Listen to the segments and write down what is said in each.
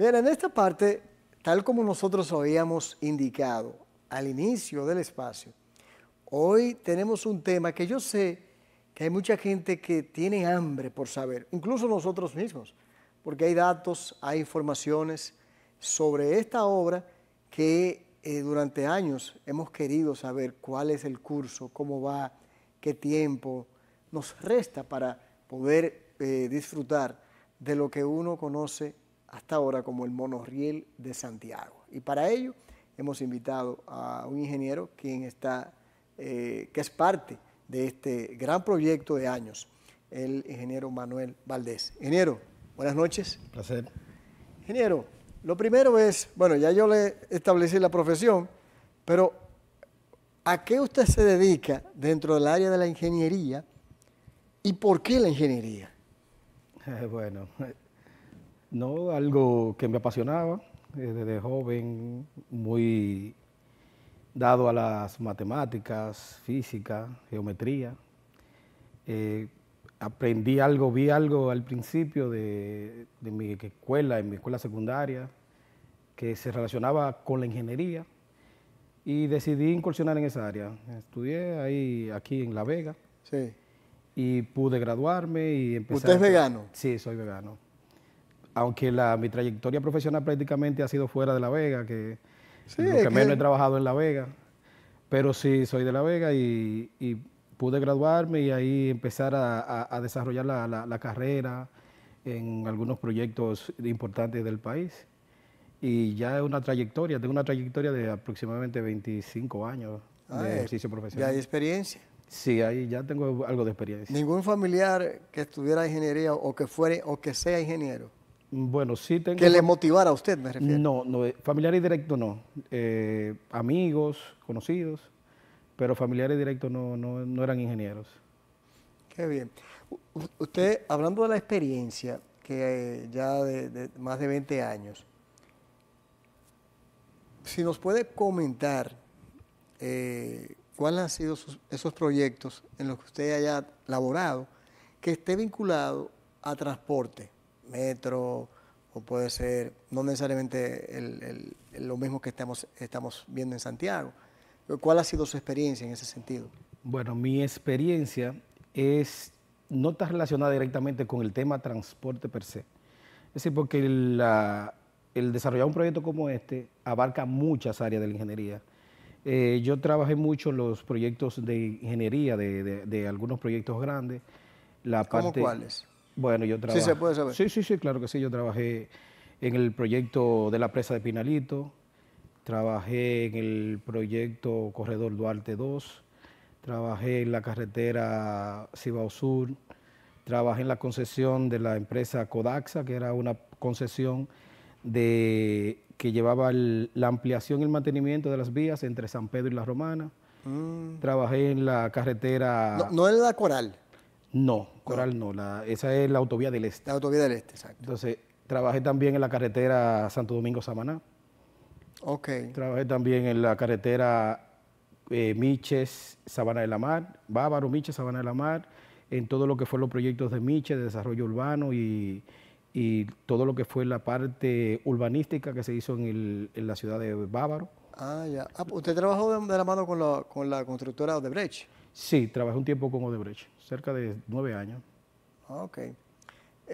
Bien, en esta parte, tal como nosotros habíamos indicado al inicio del espacio, hoy tenemos un tema que yo sé que hay mucha gente que tiene hambre por saber, incluso nosotros mismos, porque hay datos, hay informaciones sobre esta obra que durante años hemos querido saber cuál es el curso, cómo va, qué tiempo nos resta para poder disfrutar de lo que uno conoce hasta ahora como el monorriel de Santiago. Y para ello hemos invitado a un ingeniero quien está, que es parte de este gran proyecto de años, el ingeniero Manuel Valdés. Ingeniero, buenas noches. Un placer. Ingeniero, lo primero es, bueno, ya yo le establecí la profesión, pero ¿a qué usted se dedica dentro del área de la ingeniería y por qué la ingeniería? Bueno, no, algo que me apasionaba desde joven, muy dado a las matemáticas, física, geometría. Aprendí algo, vi algo al principio de mi escuela, en mi escuela secundaria, que se relacionaba con la ingeniería y decidí incursionar en esa área. Estudié ahí, aquí en La Vega. Sí. Y pude graduarme y empezar. ¿Usted es vegano? Sí, soy vegano. Aunque mi trayectoria profesional prácticamente ha sido fuera de La Vega, que Sí, lo que menos he trabajado en La Vega, pero sí soy de La Vega y pude graduarme y ahí empezar a desarrollar la carrera en algunos proyectos importantes del país. Y ya es una trayectoria, tengo una trayectoria de aproximadamente 25 años de ejercicio profesional. ¿Ya hay experiencia? Sí, ahí ya tengo algo de experiencia. ¿Ningún familiar que estudiara ingeniería o que sea ingeniero? Bueno, sí tengo. ¿Que le motivara a usted, me refiero? No, familiares directos no. Amigos, conocidos, pero familiares directos no eran ingenieros. Qué bien. Usted, hablando de la experiencia, que ya de más de 20 años, si nos puede comentar cuáles han sido esos proyectos en los que usted haya laborado, que esté vinculado a transporte, metro, o puede ser no necesariamente lo mismo que estamos viendo en Santiago. ¿Cuál ha sido su experiencia en ese sentido? Bueno, mi experiencia no está relacionada directamente con el tema transporte per se. Es decir, porque el desarrollar un proyecto como este abarca muchas áreas de la ingeniería. Yo trabajé mucho en los proyectos de ingeniería, de algunos proyectos grandes. ¿Cómo cuáles? Bueno, yo trabajé. ¿Sí se puede saber? Sí, claro que sí. Yo trabajé en el proyecto de la presa de Pinalito, trabajé en el proyecto Corredor Duarte 2, trabajé en la carretera Cibao Sur, trabajé en la concesión de la empresa Codaxa, que era una concesión que llevaba la ampliación y el mantenimiento de las vías entre San Pedro y La Romana. Trabajé en la carretera... No en la Coral. No, Coral no, esa es la autovía del Este. La autovía del Este, exacto. Entonces, trabajé también en la carretera Santo Domingo-Samaná. Ok. Trabajé también en la carretera Miches, Sabana de la Mar, Bávaro, Miches, Sabana de la Mar, en todo lo que fue los proyectos de Miches, de desarrollo urbano y todo lo que fue la parte urbanística que se hizo en la ciudad de Bávaro. Ah, ya. ¿Usted trabajó de la mano con la constructora Odebrecht? Sí, trabajé un tiempo con Odebrecht, cerca de 9 años. Ok.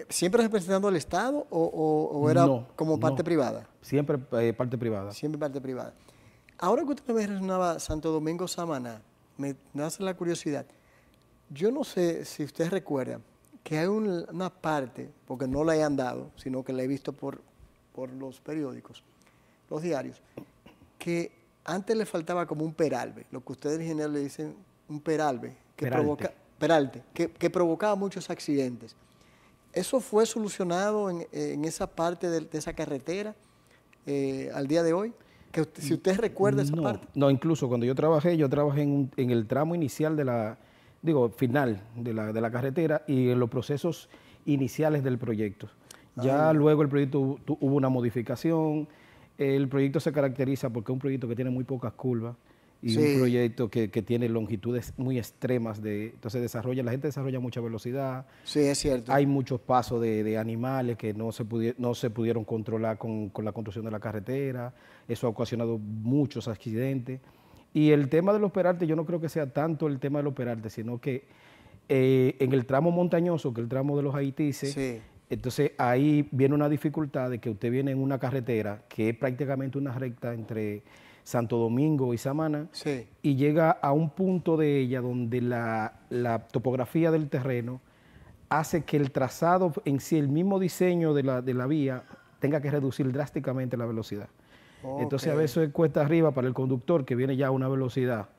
¿Siempre representando al Estado o era como parte privada? Siempre parte privada. Siempre parte privada. Ahora que usted me mencionaba Santo Domingo Samaná, me hace la curiosidad. Yo no sé si usted recuerda que hay una parte, porque no la hayan dado, sino que la he visto por los periódicos, los diarios, que antes le faltaba como un peralbe, lo que ustedes en general le dicen un peralbe, que provocaba muchos accidentes. ¿Eso fue solucionado en esa parte de esa carretera al día de hoy? Si usted recuerda esa parte. No, incluso cuando yo trabajé en el tramo inicial final de la carretera y en los procesos iniciales del proyecto. Ya luego el proyecto hubo una modificación. El proyecto se caracteriza porque es un proyecto que tiene muy pocas curvas y un proyecto que tiene longitudes muy extremas, entonces la gente desarrolla mucha velocidad. Sí, es cierto. Hay muchos pasos de animales que no se pudieron controlar con la construcción de la carretera, eso ha ocasionado muchos accidentes. Y el tema de los peraltes, yo no creo que sea tanto el tema de los peraltes, sino que en el tramo montañoso, que es el tramo de los Haitises, Sí. entonces ahí viene una dificultad de que usted viene en una carretera que es prácticamente una recta entre Santo Domingo y Samaná, Sí. y llega a un punto de ella donde la topografía del terreno hace que el trazado en sí, el mismo diseño de la vía, tenga que reducir drásticamente la velocidad. Okay. Entonces a veces es cuesta arriba para el conductor que viene ya a una velocidad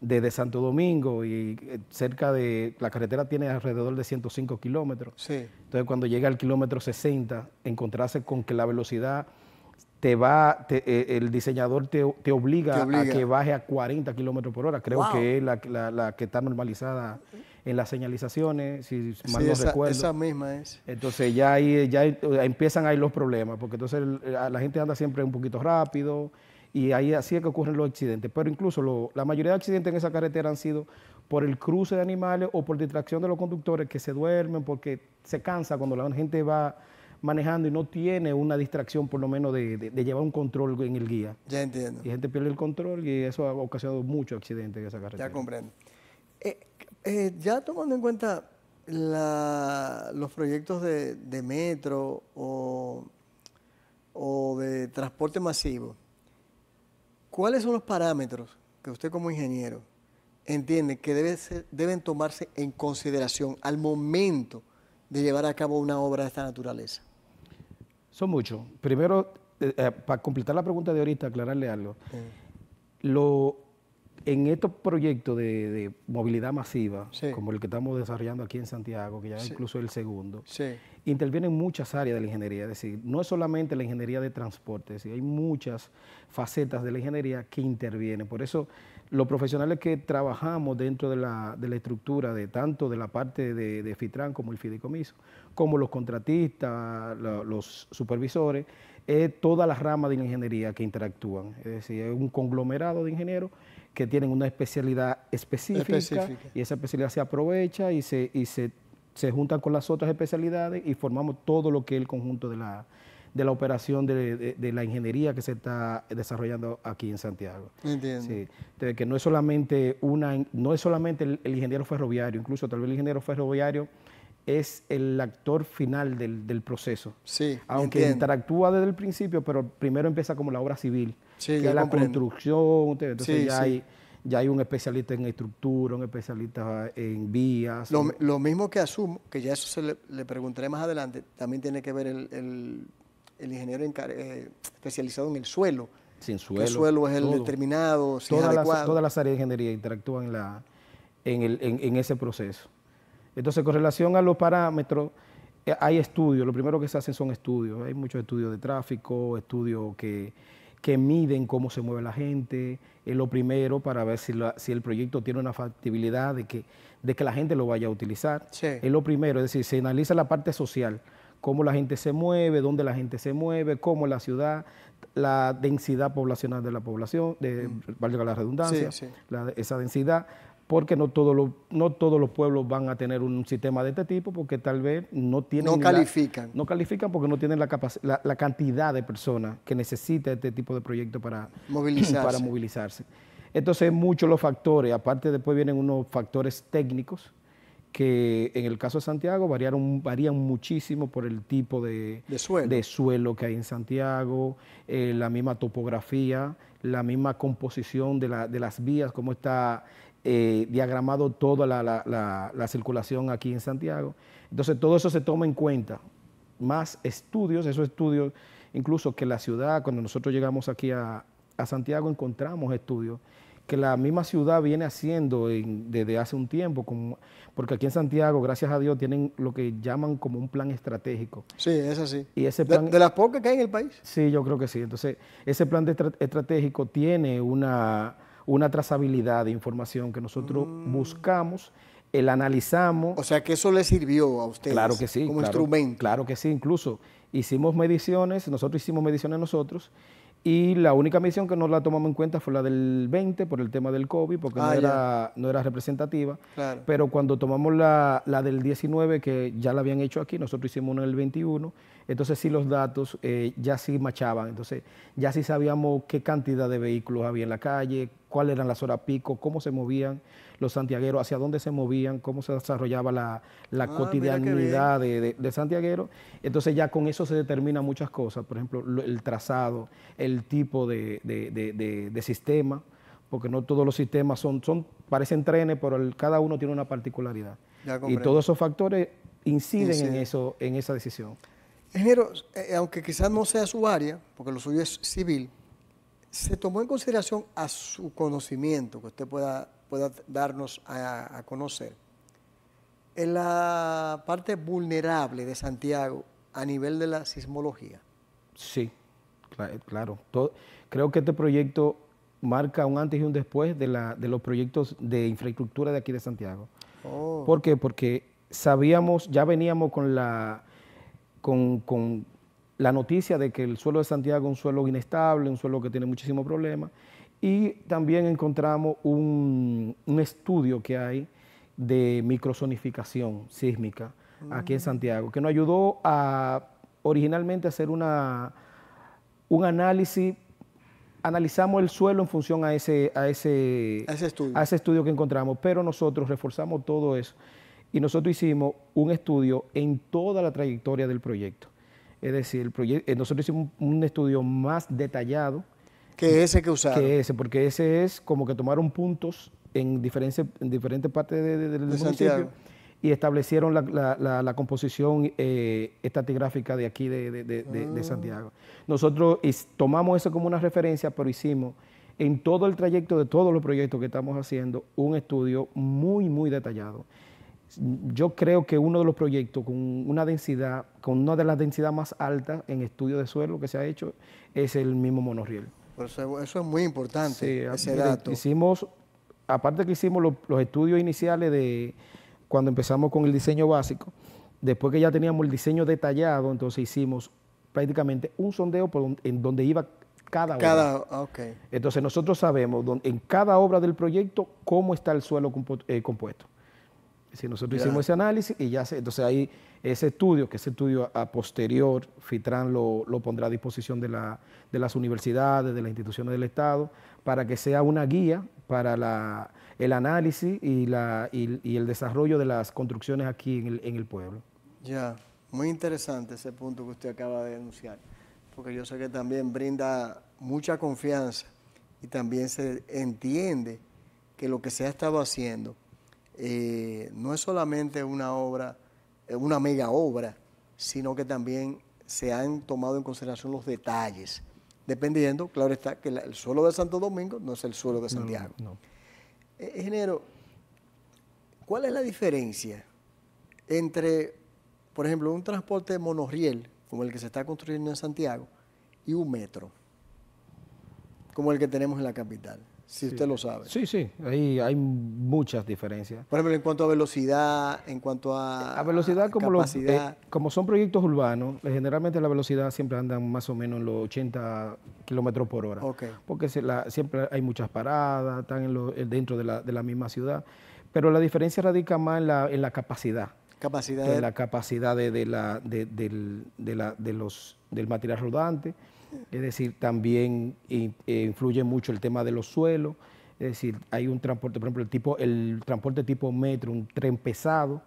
desde Santo Domingo y cerca de, la carretera tiene alrededor de 105 kilómetros. Sí. Entonces cuando llega al kilómetro 60, encontrarse con que la velocidad el diseñador te obliga a que baje a 40 kilómetros por hora. Creo que es la que está normalizada en las señalizaciones, si mal no recuerdo. Esa misma es. Entonces ya empiezan ahí los problemas, porque entonces la gente anda siempre un poquito rápido y ahí así es que ocurren los accidentes. Pero incluso la mayoría de accidentes en esa carretera han sido por el cruce de animales o por distracción de los conductores que se duermen porque se cansa cuando la gente va manejando y no tiene una distracción por lo menos de llevar un control en el guía. Ya entiendo. Y la gente pierde el control y eso ha ocasionado muchos accidentes en esa carretera. Ya comprendo. Ya tomando en cuenta los proyectos de metro o de transporte masivo, ¿cuáles son los parámetros que usted como ingeniero entiende que deben tomarse en consideración al momento de llevar a cabo una obra de esta naturaleza? Son muchos. Primero, para completar la pregunta de ahorita, aclararle algo. En estos proyectos de movilidad masiva, como el que estamos desarrollando aquí en Santiago, que ya incluso es el segundo, intervienen muchas áreas de la ingeniería. Es decir, no es solamente la ingeniería de transporte, es decir, hay muchas facetas de la ingeniería que intervienen. Por eso, los profesionales que trabajamos dentro de la estructura, tanto de la parte de FITRAN como el fideicomiso, como los contratistas, los supervisores, es toda la rama de la ingeniería que interactúan. Es decir, es un conglomerado de ingenieros que tienen una especialidad específica. Y esa especialidad se aprovecha y se juntan con las otras especialidades y formamos todo lo que es el conjunto de la operación de la ingeniería que se está desarrollando aquí en Santiago. Entiendo. Sí. Entonces, que no es solamente el ingeniero ferroviario, incluso tal vez el ingeniero ferroviario es el actor final del proceso. Sí, aunque interactúa desde el principio, pero primero empieza como la obra civil, que es la construcción. Entonces ya hay un especialista en estructura, un especialista en vías. Lo mismo que asumo, que ya eso le preguntaré más adelante, también tiene que ver el ingeniero especializado en el suelo. Sin suelo. El suelo es el determinado, si es adecuado. Todas las áreas de ingeniería interactúan en ese proceso. Entonces, con relación a los parámetros, hay estudios. Lo primero que se hacen son estudios. Hay muchos estudios de tráfico, estudios que miden cómo se mueve la gente. Es lo primero para ver si el proyecto tiene una factibilidad de que la gente lo vaya a utilizar. Es lo primero, es decir, se analiza la parte social, cómo la gente se mueve, dónde la gente se mueve, cómo la ciudad, la densidad poblacional de la población, valga la redundancia, esa densidad. Porque no todos los pueblos van a tener un sistema de este tipo, porque tal vez no tienen... No califican. No califican porque no tienen la cantidad de personas que necesita este tipo de proyectos para movilizarse. Entonces, muchos los factores. Aparte, después vienen unos factores técnicos que en el caso de Santiago varían muchísimo por el tipo de suelo que hay en Santiago, la misma topografía, la misma composición de las vías, cómo está diagramado toda la circulación aquí en Santiago. Entonces todo eso se toma en cuenta, más estudios, esos estudios, incluso que la ciudad, cuando nosotros llegamos aquí a Santiago, encontramos estudios que la misma ciudad viene haciendo desde hace un tiempo, porque aquí en Santiago, gracias a Dios, tienen lo que llaman como un plan estratégico. Sí, es así. Y ese plan, de las pocas que hay en el país. Sí, yo creo que sí. Entonces, ese plan estratégico tiene una trazabilidad de información que nosotros buscamos, analizamos. O sea, que eso le sirvió a ustedes. Claro que sí. Como instrumento. Claro que sí. Incluso nosotros hicimos mediciones Y la única medición que no la tomamos en cuenta fue la del 20 por el tema del COVID, porque no era representativa. Claro. Pero cuando tomamos la del 19, que ya la habían hecho aquí, nosotros hicimos una en el 21, entonces sí los datos ya sí machaban. Entonces ya sí sabíamos qué cantidad de vehículos había en la calle, cuáles eran las horas pico, cómo se movían los santiagueros, hacia dónde se movían, cómo se desarrollaba la cotidianidad de santiagueros. Entonces ya con eso se determinan muchas cosas, por ejemplo, el trazado, el tipo de sistema, porque no todos los sistemas parecen trenes, pero cada uno tiene una particularidad. Y todos esos factores inciden en esa decisión. Ingeniero, aunque quizás no sea su área, porque lo suyo es civil, ¿se tomó en consideración a su conocimiento que usted pueda darnos a conocer en la parte vulnerable de Santiago a nivel de la sismología? Sí, claro. Creo que este proyecto marca un antes y un después de los proyectos de infraestructura de aquí de Santiago. Oh. ¿Por qué? Porque sabíamos, ya veníamos con la noticia de que el suelo de Santiago es un suelo inestable, un suelo que tiene muchísimos problemas, y también encontramos un estudio que hay de microzonificación sísmica aquí en Santiago, que nos ayudó originalmente a hacer un análisis. Analizamos el suelo en función a ese estudio que encontramos, pero nosotros reforzamos todo eso y nosotros hicimos un estudio en toda la trayectoria del proyecto. Es decir, nosotros hicimos un estudio más detallado. ¿Que ese que usaron? Que ese, porque ese es como que tomaron puntos en diferentes partes del municipio Santiago y establecieron la composición estratigráfica de aquí de Santiago. Nosotros tomamos eso como una referencia, pero hicimos en todo el trayecto de todos los proyectos que estamos haciendo un estudio muy, muy detallado. Yo creo que uno de los proyectos con una de las densidades más altas en estudio de suelo que se ha hecho es el mismo monorriel. Eso es muy importante, sí, ese dato. Aparte que hicimos los estudios iniciales de cuando empezamos con el diseño básico, después que ya teníamos el diseño detallado, entonces hicimos prácticamente un sondeo en donde iba cada obra. Okay. Entonces nosotros sabemos en cada obra del proyecto cómo está el suelo compuesto. Si nosotros hicimos ese análisis y entonces ahí ese estudio, que ese estudio a posterior, FITRAN lo pondrá a disposición de las universidades, de las instituciones del Estado, para que sea una guía para el análisis y el desarrollo de las construcciones aquí en el pueblo. Ya, muy interesante ese punto que usted acaba de denunciar, porque yo sé que también brinda mucha confianza y también se entiende que lo que se ha estado haciendo no es solamente una obra, una mega obra, sino que también se han tomado en consideración los detalles, dependiendo, claro está, que el suelo de Santo Domingo no es el suelo de Santiago. No. Ingeniero, ¿cuál es la diferencia entre, por ejemplo, un transporte monorriel, como el que se está construyendo en Santiago, y un metro, como el que tenemos en la capital? Si usted lo sabe. Sí, ahí hay muchas diferencias. Por ejemplo, en cuanto a velocidad, en cuanto a velocidad, capacidad. Como son proyectos urbanos, generalmente la velocidad siempre andan más o menos en los 80 kilómetros por hora. Okay. Porque siempre hay muchas paradas, están dentro de la misma ciudad. Pero la diferencia radica más en la capacidad. En la capacidad del material rodante. Es decir, también influye mucho el tema de los suelos, es decir, hay un transporte, por ejemplo, el transporte tipo metro, un tren pesado,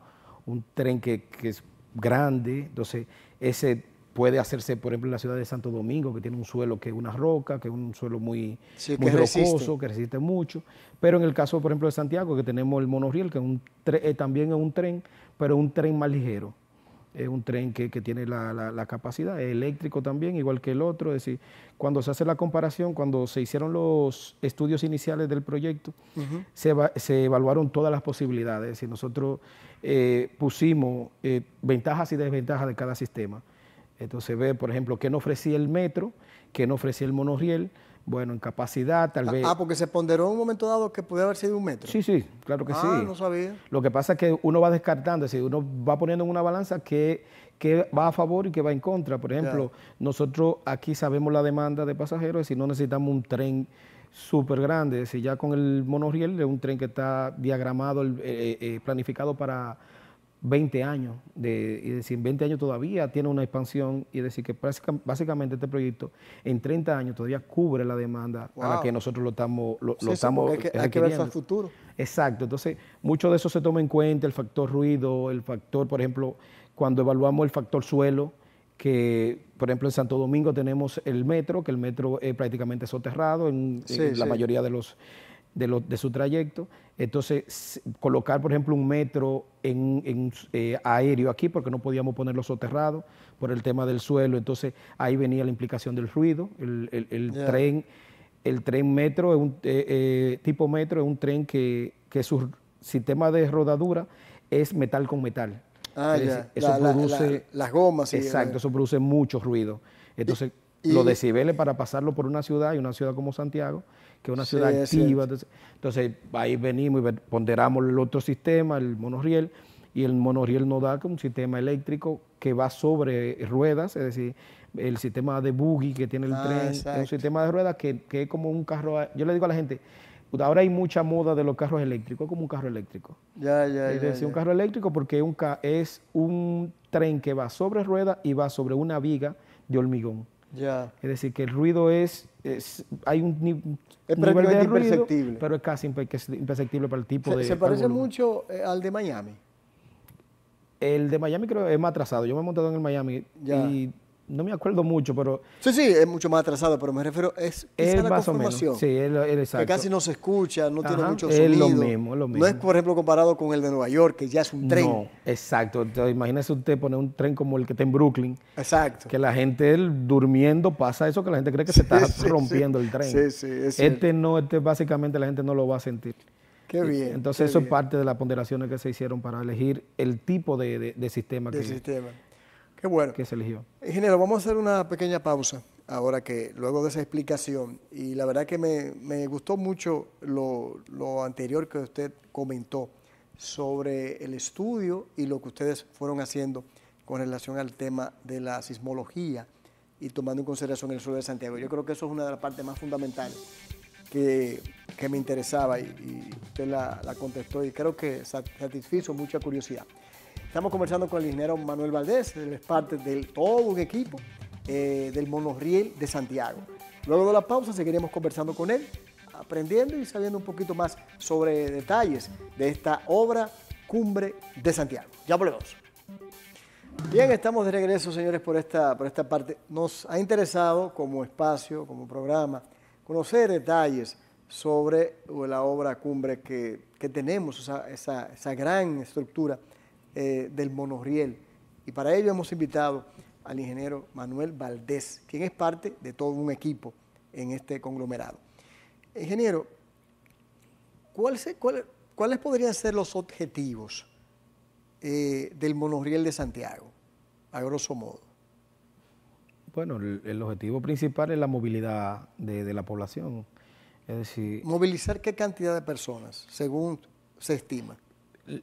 un tren que es grande, entonces ese puede hacerse, por ejemplo, en la ciudad de Santo Domingo, que tiene un suelo que es una roca, que es un suelo muy rocoso, que resiste mucho, pero en el caso, por ejemplo, de Santiago, que tenemos el monorriel, que también es un tren, pero es un tren más ligero. Es un tren que tiene la capacidad, es eléctrico también, igual que el otro. Es decir, cuando se hace la comparación, cuando se hicieron los estudios iniciales del proyecto, se evaluaron todas las posibilidades. Es decir, nosotros pusimos ventajas y desventajas de cada sistema. Entonces ve, por ejemplo, qué nos ofrecía el metro, qué nos ofrecía el monorriel. Bueno, en capacidad tal vez... porque se ponderó en un momento dado que puede haber sido un metro. Sí, claro que sí. No sabía. Lo que pasa es que uno va descartando, es decir, uno va poniendo en una balanza qué qué va a favor y qué va en contra. Por ejemplo, Ya. nosotros aquí sabemos la demanda de pasajeros, es decir, no necesitamos un tren súper grande, es decir, ya con el monorriel es un tren que está diagramado, planificado para 20 años, y decir, 20 años todavía tiene una expansión, y decir que básicamente este proyecto en 30 años todavía cubre la demanda a la que Wow. nosotros lo estamos, Sí, sí, porque hay que verse al requiriendo. futuro. Exacto, entonces mucho de eso se toma en cuenta, el factor ruido, el factor, por ejemplo, cuando evaluamos el factor suelo, que por ejemplo en Santo Domingo tenemos el metro, que el metro es prácticamente soterrado Sí, en la sí. mayoría de su trayecto. Entonces, colocar, por ejemplo, un metro aéreo aquí, porque no podíamos ponerlo soterrado por el tema del suelo. Entonces, ahí venía la implicación del ruido. Ya. El tren metro, tipo metro, es un tren que su sistema de rodadura es metal con metal. Ah, Es decir, ya. eso produce, Las gomas y exacto, eso produce mucho ruido. y, Entonces, los y- decibeles para pasarlo por una ciudad, y una ciudad como Santiago, que es una sí, ciudad es activa. cierto. Entonces, ahí venimos y ponderamos el otro sistema, el monorriel, y el monorriel nos da como un sistema eléctrico que va sobre ruedas, es decir, el sistema de buggy que tiene el Ah, tren es un exacto. sistema de ruedas que es como un carro. Yo le digo a la gente, ahora hay mucha moda de los carros eléctricos, es como un carro eléctrico. Ya, ya, Es ya, decir, un ya. carro eléctrico porque es un tren que va sobre ruedas y va sobre una viga de hormigón. Ya. Es decir, que el ruido hay un Es nivel de prácticamente ruido, imperceptible. pero es casi imperceptible para el tipo Se para el parece volumen. mucho al de Miami. El de Miami creo que es más atrasado. Yo me he montado en el Miami Ya. y no me acuerdo mucho, pero Sí, sí, es mucho más atrasado, pero me refiero, es quizá es la más o menos. conformación, Sí, es que exacto. casi no se escucha, no tiene Ajá, mucho es lo sonido. mismo, es lo No es, mismo. por ejemplo, comparado con el de Nueva York, que ya es un tren. No, exacto. Entonces, imagínese usted poner un tren como el que está en Brooklyn, Exacto. que la gente durmiendo pasa eso, que la gente cree que se está Sí, sí, sí. rompiendo el tren. Sí, sí, es cierto. Este básicamente la gente no lo va a sentir. Qué bien, Entonces qué eso es bien parte de las ponderaciones que se hicieron para elegir el tipo de sistema del sistema. Qué bueno. que se eligió. Ingeniero, vamos a hacer una pequeña pausa ahora que luego de esa explicación, y la verdad que me gustó mucho lo anterior que usted comentó sobre el estudio y lo que ustedes fueron haciendo con relación al tema de la sismología y tomando en consideración el sur de Santiago. Yo creo que eso es una de las partes más fundamentales que me interesaba, y usted la contestó, y creo que satisfizo mucha curiosidad. Estamos conversando con el ingeniero Manuel Valdés, él es parte de todo un equipo del monorriel de Santiago. Luego de la pausa seguiremos conversando con él, aprendiendo y sabiendo un poquito más sobre detalles de esta obra Cumbre de Santiago. Ya volvemos. Bien, estamos de regreso, señores, por esta parte. Nos ha interesado como espacio, como programa, conocer detalles sobre la obra Cumbre que tenemos, esa gran estructura del monorriel. Y para ello hemos invitado al ingeniero Manuel Valdés, quien es parte de todo un equipo en este conglomerado. Ingeniero, ¿cuáles podrían ser los objetivos del monorriel de Santiago, a grosso modo? Bueno, el objetivo principal es la movilidad de la población. Es decir, ¿Movilizar qué cantidad de personas, según se estima?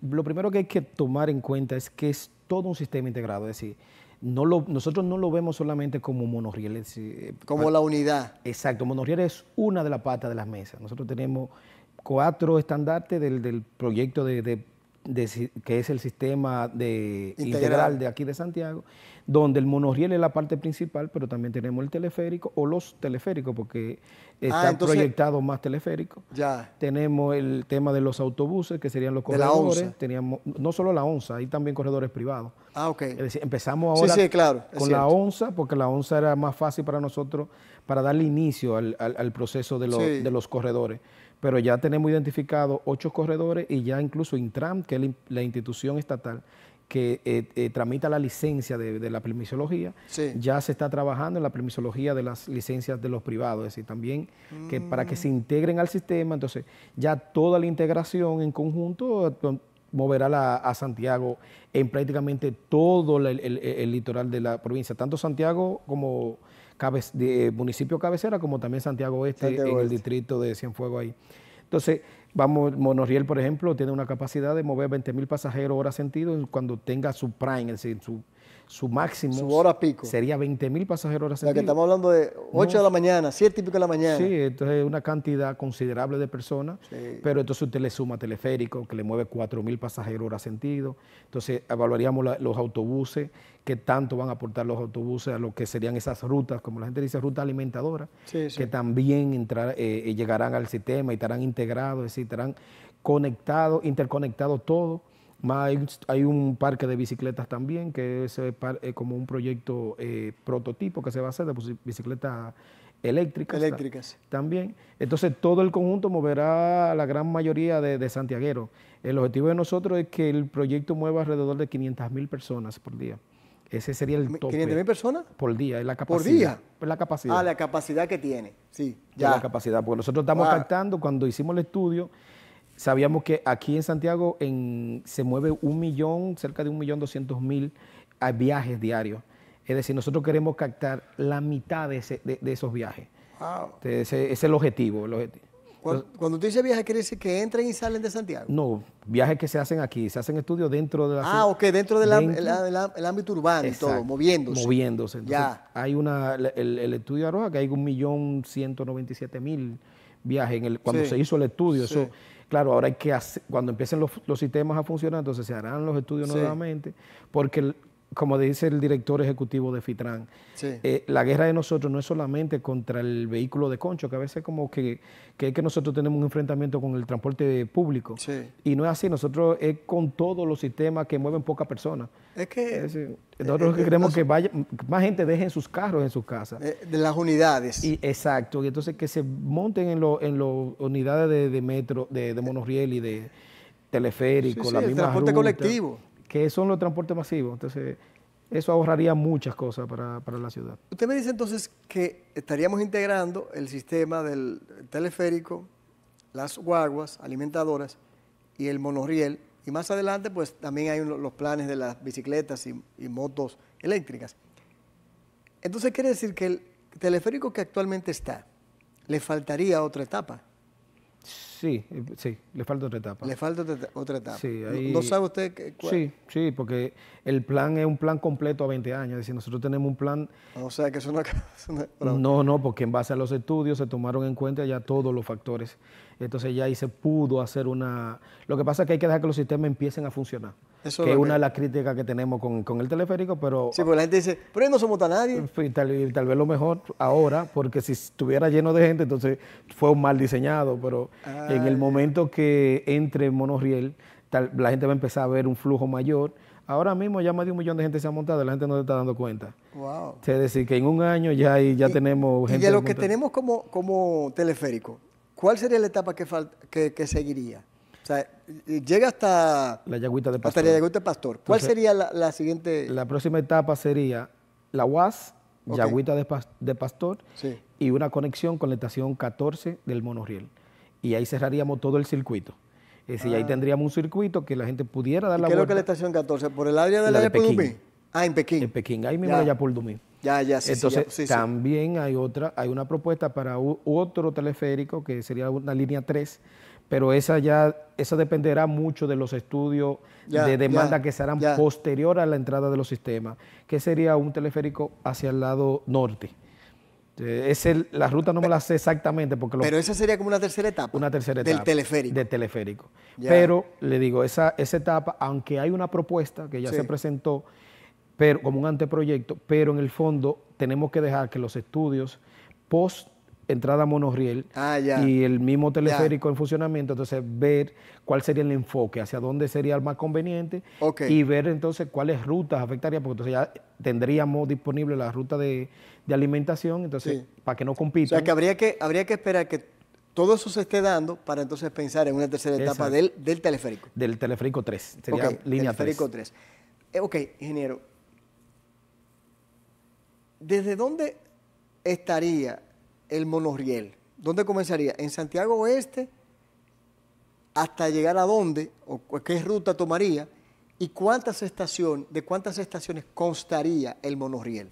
lo primero que hay que tomar en cuenta es que es todo un sistema integrado. Es decir, nosotros no lo vemos solamente como monorriel. Es decir, Como la unidad. exacto, monorriel es una de las patas de las mesas. Nosotros tenemos 4 estandartes del proyecto que es el sistema integral de aquí de Santiago, donde el monorriel es la parte principal, pero también tenemos el teleférico o los teleféricos, porque está entonces, proyectado más teleférico. Ya. Tenemos el tema de los autobuses, que serían los De la corredores. ONSA. Teníamos no solo la ONSA, hay también corredores privados. Ok. Es decir, empezamos ahora Sí, claro, es con la cierto. ONSA, porque la ONSA era más fácil para nosotros para darle inicio al proceso Sí. de los corredores. Pero ya tenemos identificados 8 corredores, y ya incluso Intram, que es la institución estatal que tramita la licencia de la permisología, Sí. ya se está trabajando en la permisología de las licencias de los privados. Es decir, también que para que se integren al sistema, entonces ya toda la integración en conjunto moverá a Santiago en prácticamente todo el litoral de la provincia, tanto Santiago como municipio cabecera, como también Santiago Oeste, Santiago en el Oeste. distrito de Cienfuegos ahí. Entonces, monorriel, por ejemplo, tiene una capacidad de mover 20.000 pasajeros hora sentido cuando tenga su prime, es decir, su máximo Su hora pico. sería 20.000 pasajeros hora O sea, que sentido. estamos hablando de 8 de la mañana, 7 y pico de la mañana. Sí, entonces es una cantidad considerable de personas, Sí. pero entonces usted le suma teleférico, que le mueve 4.000 pasajeros hora sentido. Entonces evaluaríamos los autobuses, qué tanto van a aportar los autobuses a lo que serían esas rutas, como la gente dice, rutas alimentadoras, Sí, sí. que también llegarán al sistema y estarán integrados, es decir, estarán conectados, interconectados todos. Más hay un parque de bicicletas también, que es como un proyecto prototipo que se va a hacer de bicicletas eléctricas. Eléctricas. También. Entonces, todo el conjunto moverá a la gran mayoría de santiagueros. El objetivo de nosotros es que el proyecto mueva alrededor de 500.000 personas por día. Ese sería el tope. ¿500.000 personas? Por día, es la capacidad. ¿Por día? Es la capacidad. Ah, la capacidad que tiene. Sí, Es ya. la capacidad, porque nosotros estamos Wow. captando, cuando hicimos el estudio, sabíamos que aquí en Santiago se mueve 1 millón, cerca de 1.200.000 viajes diarios. Es decir, nosotros queremos captar la mitad de esos viajes. Wow. Entonces, ese es el objetivo. Cuando tú dices viaje, quiere decir que entran y salen de Santiago. No, viajes que se hacen aquí, se hacen estudios dentro de la Ah, ok, dentro del dentro, el ámbito urbano y todo, moviéndose. Moviéndose. Entonces, Ya. hay el estudio de Aroa, que hay 1.197.000 viajes. Cuando Sí. se hizo el estudio, Sí. eso, claro, ahora hay que hacer, cuando empiecen los sistemas a funcionar, entonces se harán los estudios Sí. nuevamente, porque como dice el director ejecutivo de FITRAN, Sí. la guerra de nosotros no es solamente contra el vehículo de concho, que a veces como que es que nosotros tenemos un enfrentamiento con el transporte público. Sí. Y no es así, nosotros es con todos los sistemas que mueven pocas personas. Es que Es decir, nosotros queremos que más gente deje sus carros en sus casas. de las unidades. Exacto, y entonces que se monten en las unidades de metro, de monorriel y de teleférico, Sí, sí, la el misma transporte ruta, colectivo. que son los transportes masivos. Entonces, eso ahorraría muchas cosas para la ciudad. Usted me dice entonces que estaríamos integrando el sistema del teleférico, las guaguas alimentadoras y el monorriel. Y más adelante, pues también hay los planes de las bicicletas y motos eléctricas. Entonces quiere decir que el teleférico que actualmente está, le faltaría otra etapa. Sí, le falta otra etapa. Le falta otra etapa. Sí, ¿No sabe usted cuál? Sí, porque el plan es un plan completo a 20 años. Es decir, nosotros tenemos un plan. O sea, que eso no... No, porque en base a los estudios se tomaron en cuenta ya todos los factores. Entonces ya ahí se pudo hacer una... Lo que pasa es que hay que dejar que los sistemas empiecen a funcionar. Eso que es es lo una que- de las críticas que tenemos con el teleférico, pero Sí, porque la gente dice, pero ahí no somos tan nadie. tal vez lo mejor ahora, porque si estuviera lleno de gente, entonces fue un mal diseñado, pero en el momento que entre monorriel, la gente va a empezar a ver un flujo mayor. Ahora mismo ya más de 1 millón de gente se ha montado y la gente no se está dando cuenta. Wow. Es decir, que en un año ya tenemos Y gente de lo que montada. tenemos como teleférico, ¿cuál sería la etapa que seguiría? O sea, llega hasta La Yagüita de hasta Pastor. la Yagüita de Pastor. ¿Cuál Entonces, sería la siguiente? La próxima etapa sería la UAS, Ok. Yagüita de Pastor, Sí. y una conexión con la estación 14 del monorriel. Y ahí cerraríamos todo el circuito. Es decir, ahí tendríamos un circuito que la gente pudiera dar ¿Y la qué es lo que es la vuelta estación 14? ¿Por el área de La la de Pekín. Dumí? Ah, en Pekín. en Pekín, ahí mismo Ya. allá por Dumí. Ya, sí, Entonces, sí, sí. también hay una propuesta para otro teleférico que sería una línea 3, pero esa dependerá mucho de los estudios Ya, de demanda ya, que se harán ya. posterior a la entrada de los sistemas, que sería un teleférico hacia el lado norte. La ruta no me la sé exactamente porque Pero esa sería como una tercera etapa. una tercera etapa. Del teleférico. De teleférico. Ya. Pero, le digo, esa etapa, aunque hay una propuesta que ya Sí. se presentó pero, como un anteproyecto, pero en el fondo tenemos que dejar que los estudios post entrada monorriel Ah, ya. y el mismo teleférico en funcionamiento, entonces ver cuál sería el enfoque, hacia dónde sería el más conveniente Ok. y ver entonces cuáles rutas afectarían, porque entonces ya tendríamos disponible la ruta de alimentación, entonces Sí. para que no O compitan. sea, que habría que esperar que todo eso se esté dando para entonces pensar en una tercera etapa Exacto. del teleférico. Del teleférico 3, sería Ok, línea teleférico 3. 3. Ok, ingeniero. ¿Desde dónde estaría el monorriel? ¿Dónde comenzaría? ¿En Santiago Oeste? ¿Hasta llegar a dónde? ¿O qué ruta tomaría? ¿Y de cuántas estaciones constaría el monorriel?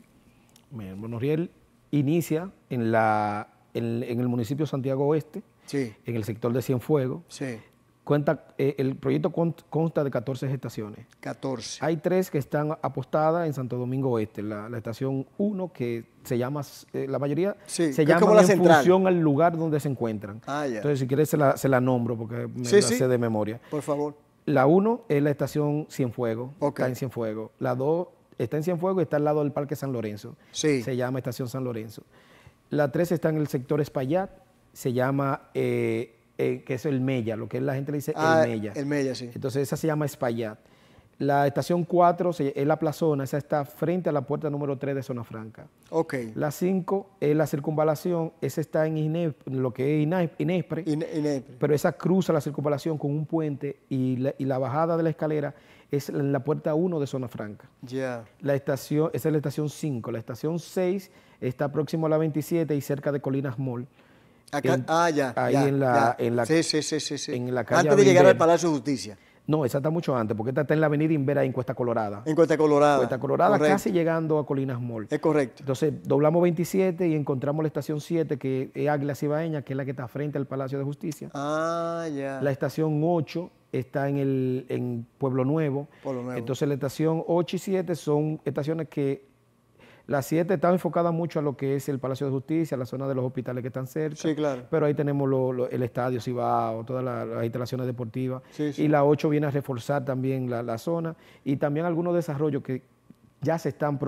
El monorriel inicia en el municipio de Santiago Oeste, Sí, en el sector de Cienfuegos, sí. El proyecto consta de 14 estaciones. 14. Hay 3 que están apostadas en Santo Domingo Oeste. La estación 1, que se llama, la mayoría Sí, se que es como llaman la en central. función al lugar donde se encuentran. Ah, ya. Entonces, si quieres, se la nombro porque me Sí, la sí. sé de memoria. Por favor. La 1 es la estación Cienfuegos, Ok. está en Cienfuegos. La 2 está en Cienfuegos y está al lado del Parque San Lorenzo. Sí. Se llama Estación San Lorenzo. La 3 está en el sector Espaillat, se llama, que es el Mella, lo que la gente le dice el Mella. El Mella, sí. Entonces esa se llama Espaillat. La estación 4 es la Plazona, esa está frente a la puerta número 3 de Zona Franca. Ok. La 5 es la Circunvalación, esa está en lo que es Inespre, Inepre. pero esa cruza la Circunvalación con un puente y la bajada de la escalera es en la puerta 1 de Zona Franca. Ya. Esa es la estación 5. La estación 6 está próximo a la 27 y cerca de Colinas Mall. Acá, ya. Ahí ya, en la, ya. en la, Sí. en la calle Antes de llegar Abinver. al Palacio de Justicia. No, esa está mucho antes, porque esta está en la avenida Invera en Cuesta Colorada. En Cuesta Colorada. Cuesta Colorada, Correcto. casi llegando a Colinas Mall. Es correcto. Entonces, doblamos 27 y encontramos la estación 7, que es Águila Cibaeña, que es la que está frente al Palacio de Justicia. Ah, ya. La estación 8 está en Pueblo Nuevo. Pueblo Nuevo. Entonces, la estación 8 y 7 son estaciones que la 7 está enfocada mucho a lo que es el Palacio de Justicia, la zona de los hospitales que están cerca. Sí, claro. Pero ahí tenemos el estadio Cibao, todas las instalaciones deportivas. Sí, sí. Y la 8 viene a reforzar también la zona y también algunos desarrollos que ya se están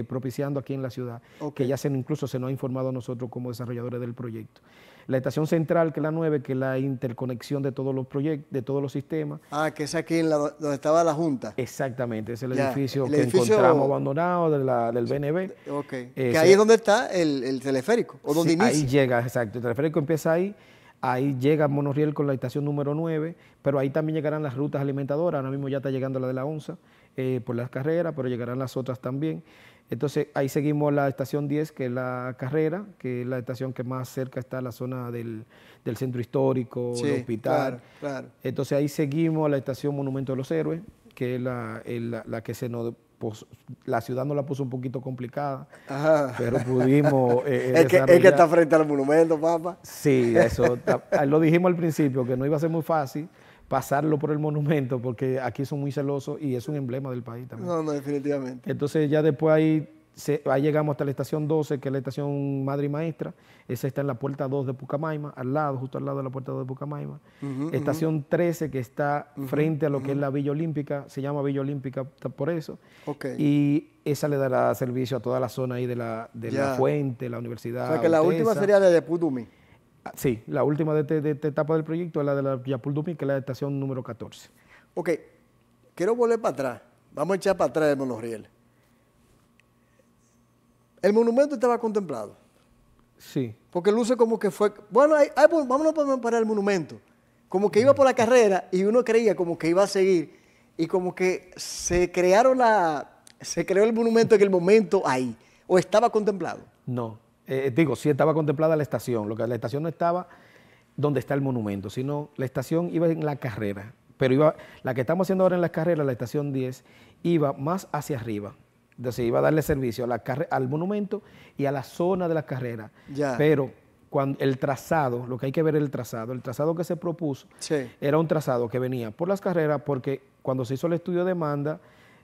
propiciando aquí en la ciudad, Ok. que ya incluso se nos ha informado a nosotros como desarrolladores del proyecto. La estación central, que es la 9, que es la interconexión de todos los proyectos, de todos los sistemas. Ah, que es aquí donde estaba la Junta. Exactamente, es el Ya, edificio el que edificio- encontramos abandonado del BNB. Ok. Ese- Que ahí es donde está el teleférico, o donde Sí, inicia. ahí llega, exacto. El teleférico empieza ahí llega Monorriel con la estación número 9, pero ahí también llegarán las rutas alimentadoras. Ahora mismo ya está llegando la de la ONSA por las carreras, pero llegarán las otras también. Entonces ahí seguimos la estación 10, que es la carrera, que es la estación que más cerca está a la zona del centro histórico, Sí, el hospital. claro. Entonces ahí seguimos la estación Monumento de los Héroes, que es la que la ciudad nos la puso un poquito complicada, Ajá. pero pudimos Es que desarrollar. está frente al monumento, papá. Sí, eso lo dijimos al principio, que no iba a ser muy fácil pasarlo por el monumento, porque aquí son muy celosos y es un emblema del país también. No, definitivamente. Entonces ya después ahí llegamos hasta la estación 12, que es la estación Madre y Maestra. Esa está en la puerta 2 de Pucamaima, justo al lado de la puerta 2 de Pucamaima. Estación 13, que está frente a lo que es la Villa Olímpica, se llama Villa Olímpica por eso. Ok. Y esa le dará servicio a toda la zona ahí de la Ya. fuente, la universidad. O sea que la última Utesa. sería de Yapudumi. Sí, la última de esta etapa del proyecto es la de la Yapuldumi, que es la estación número 14. Ok, quiero volver para atrás. Vamos a echar para atrás el monorriel. El monumento estaba contemplado. Sí. Porque luce como que fue. Bueno, pues, vámonos para el monumento. Como que iba por la carrera y uno creía como que iba a seguir. Y como que se creó el monumento en el momento ahí. O estaba contemplado. No. Sí estaba contemplada la estación. Lo que la estación no estaba donde está el monumento, sino la estación iba en la carrera. Pero la que estamos haciendo ahora en la carrera, la estación 10, iba más hacia arriba. Entonces iba a darle servicio al monumento y a la zona de la carrera. Ya. Pero cuando el trazado, lo que hay que ver es el trazado que se propuso, Sí. era un trazado que venía por las carreras, porque cuando se hizo el estudio de demanda,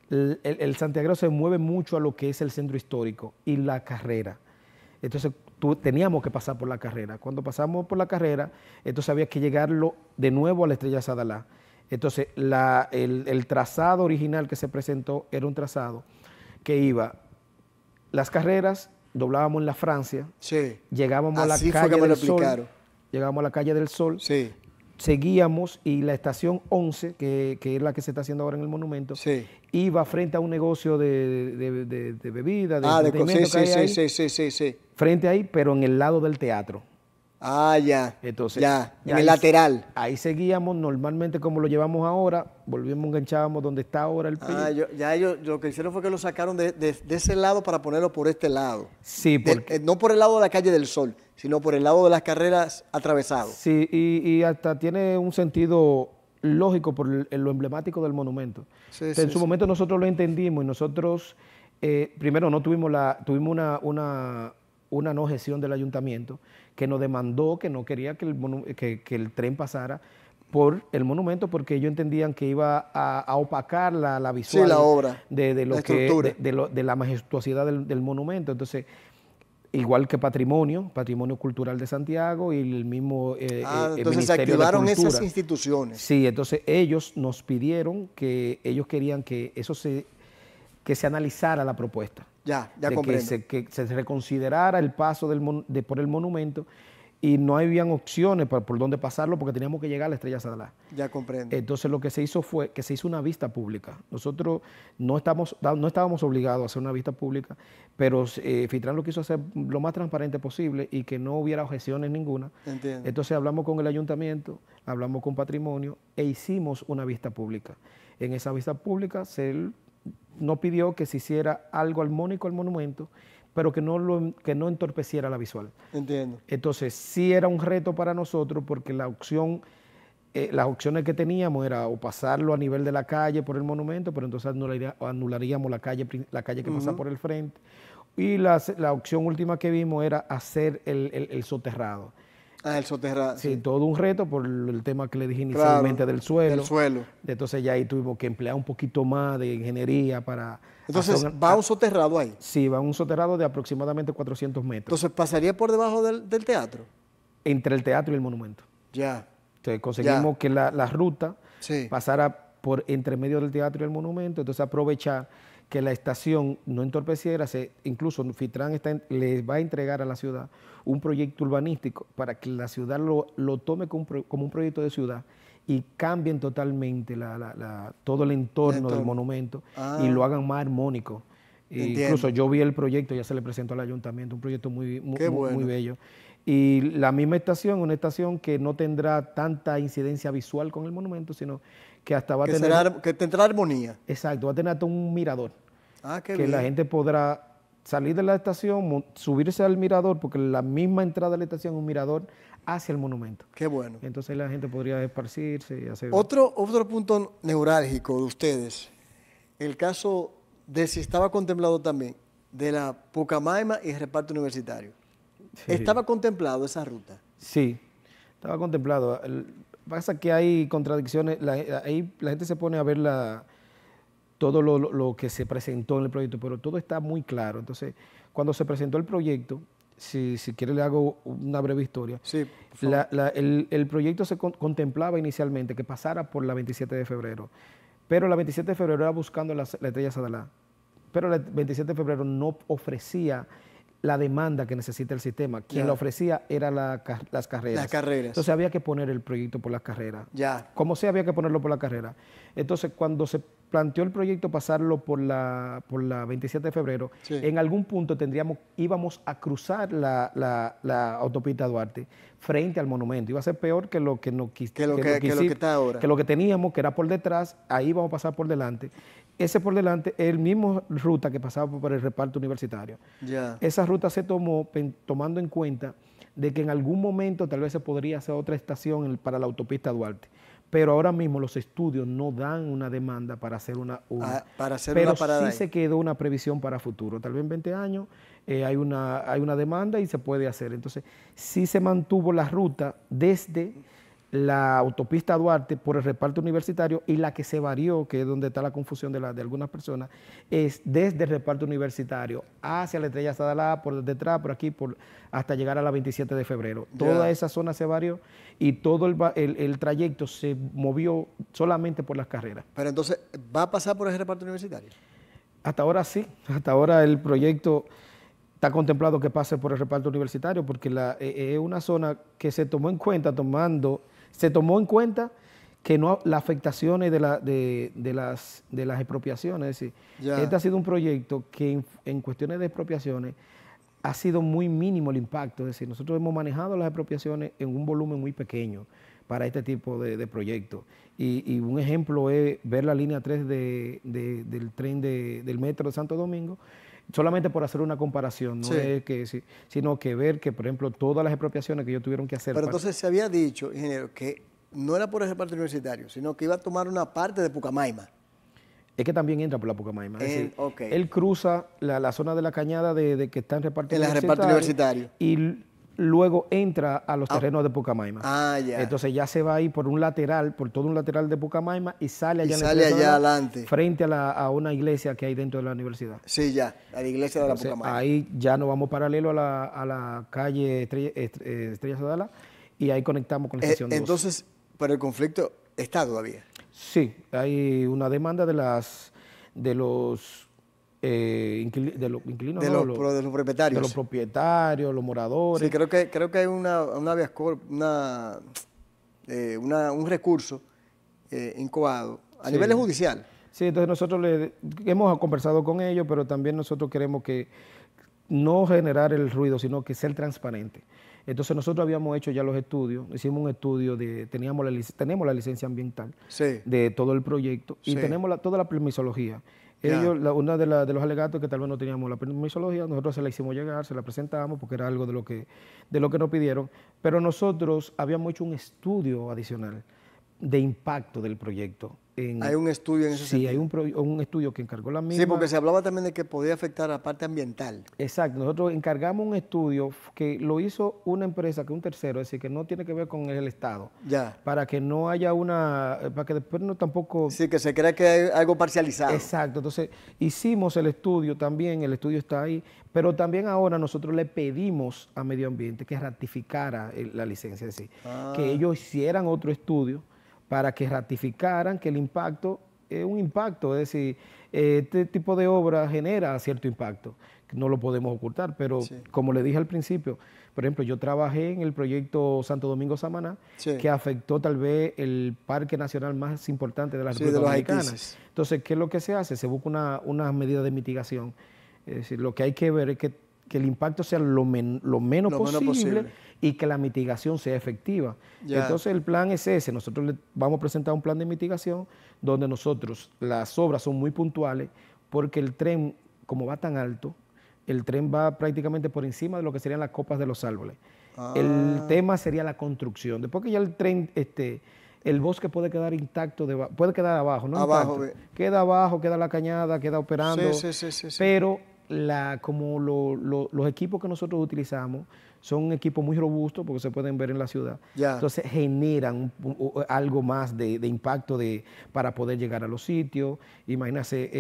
el santiaguero se mueve mucho a lo que es el centro histórico y la carrera. Entonces teníamos que pasar por la carrera. Cuando pasamos por la carrera, entonces había que llegarlo de nuevo a la Estrella Sadalá. Entonces el trazado original que se presentó era un trazado que iba las carreras, doblábamos en la Francia, Sí. llegábamos a la Así fue calle que me lo del Sol, explicaron. llegábamos a la calle del Sol, Sí. seguíamos y la estación 11, que es la que se está haciendo ahora en el monumento, Sí. iba frente a un negocio de bebida, de Sí, entretenimiento que hay ahí, sí. frente ahí, pero en el lado del teatro. Ah, ya. Entonces, ya, en ahí- el lateral. Ahí seguíamos normalmente como lo llevamos ahora, volvimos, enganchábamos donde está ahora el proyecto. Ellos lo que hicieron fue que lo sacaron de ese lado para ponerlo por este lado. Sí, porque No por el lado de la calle del Sol, sino por el lado de las carreras atravesado. sí, y hasta tiene un sentido lógico por lo emblemático del monumento. Sí, Entonces, en sí, su sí. momento nosotros lo entendimos y nosotros, primero no tuvimos una no gestión del ayuntamiento que nos demandó que no quería que el tren pasara por el monumento, porque ellos entendían que iba a opacar la visual, Sí, la obra, de la estructura. de la majestuosidad del monumento. Entonces, igual que patrimonio cultural de Santiago y el mismo el Entonces se Ministerio de activaron esas Cultura. instituciones. Sí, entonces ellos nos pidieron que ellos querían que que se analizara la propuesta, Ya de comprendo. que se reconsiderara el paso por el monumento, y no habían opciones por dónde pasarlo porque teníamos que llegar a la Estrella Sadalá. Ya comprendo. Entonces lo que se hizo fue que se hizo una vista pública. Nosotros no estábamos obligados a hacer una vista pública, pero Fitran lo quiso hacer lo más transparente posible y que no hubiera objeciones ninguna. Entiendo. Entonces hablamos con el ayuntamiento, hablamos con Patrimonio e hicimos una vista pública. En esa vista pública nos pidió que se hiciera algo armónico al monumento, pero que no entorpeciera la visual. Entiendo. Entonces sí era un reto para nosotros porque las opciones que teníamos era o pasarlo a nivel de la calle por el monumento, pero entonces anularíamos la calle que pasa por el frente, y la opción última que vimos era hacer el soterrado. El soterrado. Sí, todo un reto por el tema que le dije Claro, inicialmente del suelo. del suelo. Entonces ya ahí tuvimos que emplear un poquito más de ingeniería para... Entonces, ¿va un soterrado ahí? Sí, va un soterrado de aproximadamente 400 metros. Entonces, ¿pasaría por debajo del teatro? Entre el teatro y el monumento. Ya. Entonces conseguimos que la ruta Sí. pasara por entre medio del teatro y el monumento, entonces aprovechar que la estación no entorpeciera, incluso Fitran les va a entregar a la ciudad un proyecto urbanístico para que la ciudad lo tome como un proyecto de ciudad y cambien totalmente todo el entorno del monumento y lo hagan más armónico. Incluso yo vi el proyecto, ya se le presentó al ayuntamiento, un proyecto muy bello. Y la misma estación, una estación que no tendrá tanta incidencia visual con el monumento, sino que hasta va a tener... que tendrá armonía. Exacto, va a tener hasta un mirador. Qué que bien. La gente podrá salir de la estación, subirse al mirador, porque la misma entrada de la estación es un mirador hacia el monumento. Qué bueno. Entonces la gente podría esparcirse y hacer... Otro punto neurálgico de ustedes, el caso de si estaba contemplado también, de la Pucamaima y el reparto universitario. Sí. ¿Estaba contemplado esa ruta? Sí, estaba contemplado. Pasa que hay contradicciones, ahí la gente se pone a ver todo lo que se presentó en el proyecto, pero todo está muy claro. Entonces, cuando se presentó el proyecto, si quiere le hago una breve historia. Sí, por favor. El proyecto se contemplaba inicialmente que pasara por la 27 de febrero, pero la 27 de febrero era buscando la Estrella Sadalá, pero la 27 de febrero no ofrecía la demanda que necesita el sistema. Quien la ofrecía era las carreras. Las carreras. Entonces había que poner el proyecto por las carreras. Ya. Como sea, había que ponerlo por la carrera. Entonces, cuando se planteó el proyecto pasarlo por la 27 de febrero, sí, en algún punto íbamos a cruzar la autopista Duarte frente al monumento. Iba a ser peor que lo que está ahora. Que lo que teníamos, que era por detrás, ahí íbamos a pasar por delante. Ese por delante es el mismo ruta que pasaba por el reparto universitario. Ya. Esa ruta se tomó tomando en cuenta de que en algún momento tal vez se podría hacer otra estación para la autopista Duarte. Pero ahora mismo los estudios no dan una demanda para hacer una parada. Pero sí se quedó una previsión para futuro. Tal vez en 20 años hay una demanda y se puede hacer. Entonces, sí se mantuvo la ruta desde la autopista Duarte por el reparto universitario, y la que se varió, que es donde está la confusión de algunas personas, es desde el reparto universitario hacia la Estrella Sadalá, por detrás, por aquí, hasta llegar a la 27 de febrero. Toda esa zona se varió y todo el trayecto se movió solamente por las carreras. Pero entonces, ¿va a pasar por el reparto universitario? Hasta ahora sí, hasta ahora el proyecto está contemplado que pase por el reparto universitario, porque es una zona que se tomó en cuenta que no las afectaciones de las expropiaciones. Es decir, este ha sido un proyecto que en cuestiones de expropiaciones ha sido muy mínimo el impacto. Es decir, nosotros hemos manejado las expropiaciones en un volumen muy pequeño para este tipo de proyectos. Y un ejemplo es ver la línea 3 del tren del metro de Santo Domingo, solamente por hacer una comparación, no es sino que ver que, por ejemplo, todas las expropiaciones que ellos tuvieron que hacer. Pero entonces se había dicho, ingeniero, que no era por el reparto universitario, sino que iba a tomar una parte de Pucamaima. Es que también entra por la Pucamaima. Es decir, él cruza la zona de la cañada de que está en reparto universitario. Reparto universitario. Y luego entra a los terrenos de Pucamaima. Ya. Entonces ya se va a ir por un lateral, por todo un lateral de Pucamaima y sale allá, sale allá adelante. Frente a una iglesia que hay dentro de la universidad. Sí, ya, a la iglesia de Entonces, la Pucamaima. Ahí ya nos vamos paralelo a la calle Estrella Sadala y ahí conectamos con la estación 2. Entonces, pero el conflicto está todavía. Sí, hay una demanda de los inquilinos, de los propietarios. De los propietarios, los moradores. Sí, creo que hay un recurso incoado a nivel judicial. Sí, entonces nosotros hemos conversado con ellos, pero también nosotros queremos que no generar el ruido, sino que ser transparente. Entonces nosotros habíamos hecho ya los estudios, hicimos un estudio, tenemos la licencia ambiental de todo el proyecto y tenemos toda la permisología. Ellos, uno de los alegatos que tal vez no teníamos la permisología, nosotros se la hicimos llegar, se la presentamos porque era algo de lo que nos pidieron, pero nosotros habíamos hecho un estudio adicional de impacto del proyecto. Hay un estudio en ese sentido. Sí, hay un estudio que encargó la misma. Sí, porque se hablaba también de que podía afectar a la parte ambiental. Nosotros encargamos un estudio que lo hizo una empresa, que un tercero, es decir, que no tiene que ver con el Estado. Ya. Para que no haya para que después no tampoco... Sí, que se crea que hay algo parcializado. Exacto, entonces hicimos el estudio también, el estudio está ahí, pero también ahora nosotros le pedimos a Medio Ambiente que ratificara la licencia, es decir, que ellos hicieran otro estudio para que ratificaran que el impacto es un impacto, es decir, este tipo de obra genera cierto impacto, no lo podemos ocultar, pero como le dije al principio, por ejemplo, yo trabajé en el proyecto Santo Domingo-Samaná, que afectó tal vez el parque nacional más importante de la República Dominicana. Entonces, ¿qué es lo que se hace? Se busca una medida de mitigación, es decir, lo que hay que ver es que el impacto sea lo menos posible y que la mitigación sea efectiva. Entonces el plan es ese, nosotros le vamos a presentar un plan de mitigación donde las obras son muy puntuales porque el tren, como va tan alto, el tren va prácticamente por encima de lo que serían las copas de los árboles. El tema sería la construcción. Después que ya el tren, el bosque puede quedar intacto, puede quedar abajo, ¿no? Abajo. Queda abajo, queda la cañada, queda operando, pero como los equipos que nosotros utilizamos son equipos muy robustos porque se pueden ver en la ciudad. Entonces generan algo más de impacto para poder llegar a los sitios. Imagínense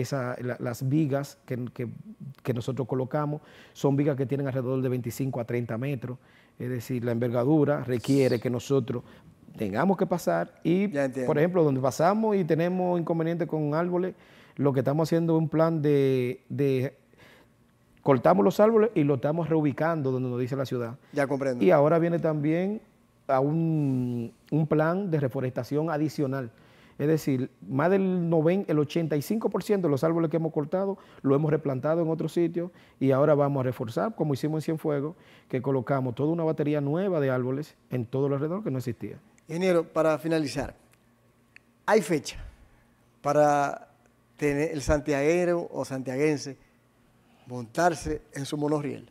las vigas que nosotros colocamos, son vigas que tienen alrededor de 25 a 30 metros. Es decir, la envergadura requiere que nosotros tengamos que pasar y, por ejemplo, donde pasamos y tenemos inconvenientes con árboles, lo que estamos haciendo es un plan de cortamos los árboles y lo estamos reubicando donde nos dice la ciudad. Ya comprendo. Y ahora viene también a un plan de reforestación adicional. Es decir, más del 85% de los árboles que hemos cortado lo hemos replantado en otros sitios y ahora vamos a reforzar, como hicimos en Cienfuegos, que colocamos toda una batería nueva de árboles en todo el alrededor que no existía. Ingeniero, para finalizar, ¿hay fecha para tener el santiaguero o santiaguense montarse en su monorriel?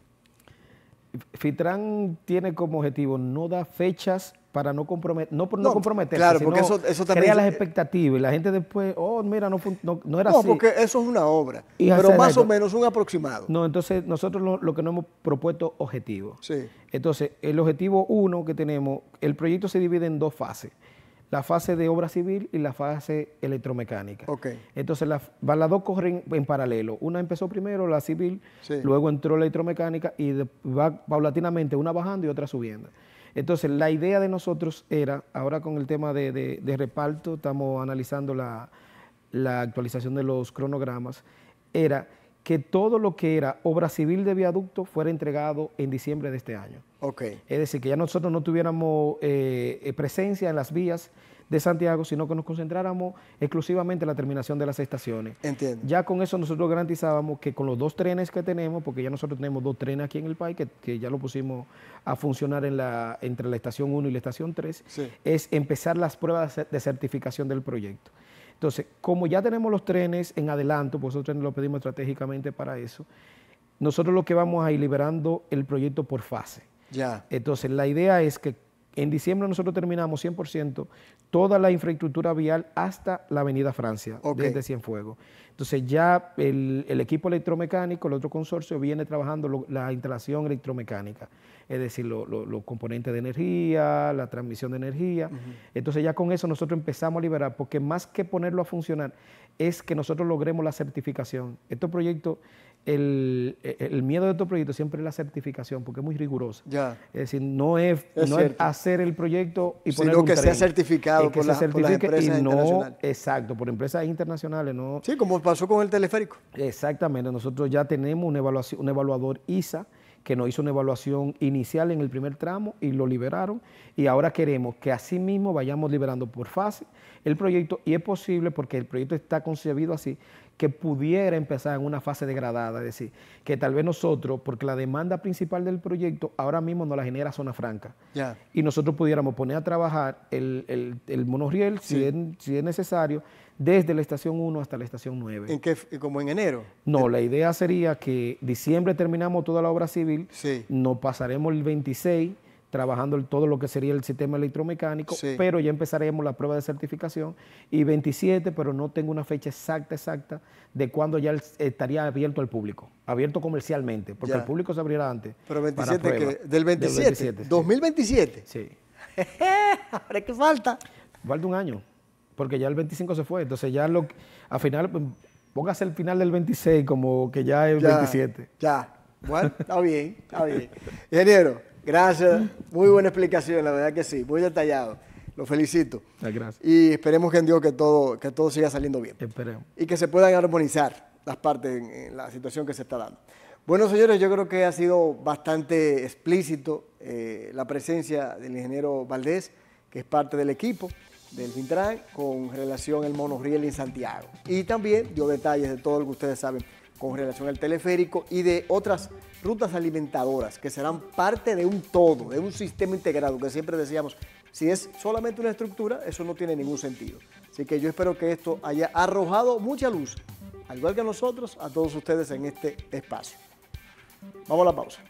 Fitran tiene como objetivo no dar fechas para no comprometerse, claro, sino porque eso también crea las expectativas y la gente después, mira, no era así. No, porque eso es una obra, pero más o menos un aproximado. No, entonces nosotros lo que nos hemos propuesto objetivos. Sí. Entonces, el objetivo 1 que tenemos, el proyecto se divide en dos fases. La fase de obra civil y la fase electromecánica. Entonces, las dos corren en paralelo. Una empezó primero, la civil, luego entró la electromecánica y va paulatinamente una bajando y otra subiendo. Entonces, la idea de nosotros era, ahora con el tema de reparto, estamos analizando la actualización de los cronogramas, era que todo lo que era obra civil de viaducto fuera entregado en diciembre de este año. Es decir, que ya nosotros no tuviéramos presencia en las vías de Santiago, sino que nos concentráramos exclusivamente en la terminación de las estaciones. Entiendo. Ya con eso nosotros garantizábamos que con los 2 trenes que tenemos, porque ya nosotros tenemos 2 trenes aquí en el país, que ya lo pusimos a funcionar entre la estación 1 y la estación 3, es empezar las pruebas de certificación del proyecto. Entonces, como ya tenemos los trenes en adelanto, pues esos trenes los pedimos estratégicamente para eso, nosotros lo que vamos a ir liberando el proyecto por fase. Entonces, la idea es que En diciembre nosotros terminamos 100% toda la infraestructura vial hasta la Avenida Francia, desde Cienfuegos. Entonces ya el equipo electromecánico, el otro consorcio, viene trabajando la instalación electromecánica, es decir, los componentes de energía, la transmisión de energía. Entonces ya con eso nosotros empezamos a liberar, porque más que ponerlo a funcionar, es que nosotros logremos la certificación. Estos proyectos, el miedo de estos proyectos siempre es la certificación, porque es muy rigurosa. Ya. Es decir, no es hacer el proyecto y poner sino que sea certificado por las empresas internacionales. Exacto, por empresas internacionales. No. Sí, como pasó con el teleférico. Exactamente, nosotros ya tenemos un evaluador ISA que nos hizo una evaluación inicial en el primer tramo y lo liberaron, y ahora queremos que así mismo vayamos liberando por fase el proyecto, y es posible porque el proyecto está concebido así, que pudiera empezar en una fase degradada, es decir, que tal vez nosotros, porque la demanda principal del proyecto ahora mismo nos la genera Zona Franca, y nosotros pudiéramos poner a trabajar el monorriel, si es necesario, desde la estación 1 hasta la estación 9. ¿En qué? ¿Como en enero? No, la idea sería que diciembre terminamos toda la obra civil, nos pasaremos el 26 trabajando todo lo que sería el sistema electromecánico, pero ya empezaremos la prueba de certificación, y 27, pero no tengo una fecha exacta de cuándo ya estaría abierto al público, abierto comercialmente, porque el público se abrirá antes. ¿Pero 27 ¿Del 27? ¿2027? Sí. ¿Ahora qué falta? Falta un año, porque ya el 25 se fue, entonces ya al final, póngase el final del 26 como que ya es el 27. Ya, bueno, está bien, está bien. Ingeniero, gracias, muy buena explicación, la verdad que sí, muy detallado. Lo felicito. Gracias. Y esperemos en Dios que todo siga saliendo bien. Esperemos. Y que se puedan armonizar las partes en la situación que se está dando. Bueno, señores, yo creo que ha sido bastante explícito la presencia del ingeniero Valdés, que es parte del equipo del Fintran con relación al monorriel en Santiago. Y también dio detalles de todo lo que ustedes saben con relación al teleférico y de otras rutas alimentadoras que serán parte de un todo, de un sistema integrado, que siempre decíamos, si es solamente una estructura, eso no tiene ningún sentido. Así que yo espero que esto haya arrojado mucha luz, al igual que a nosotros, a todos ustedes en este espacio. Vamos a la pausa.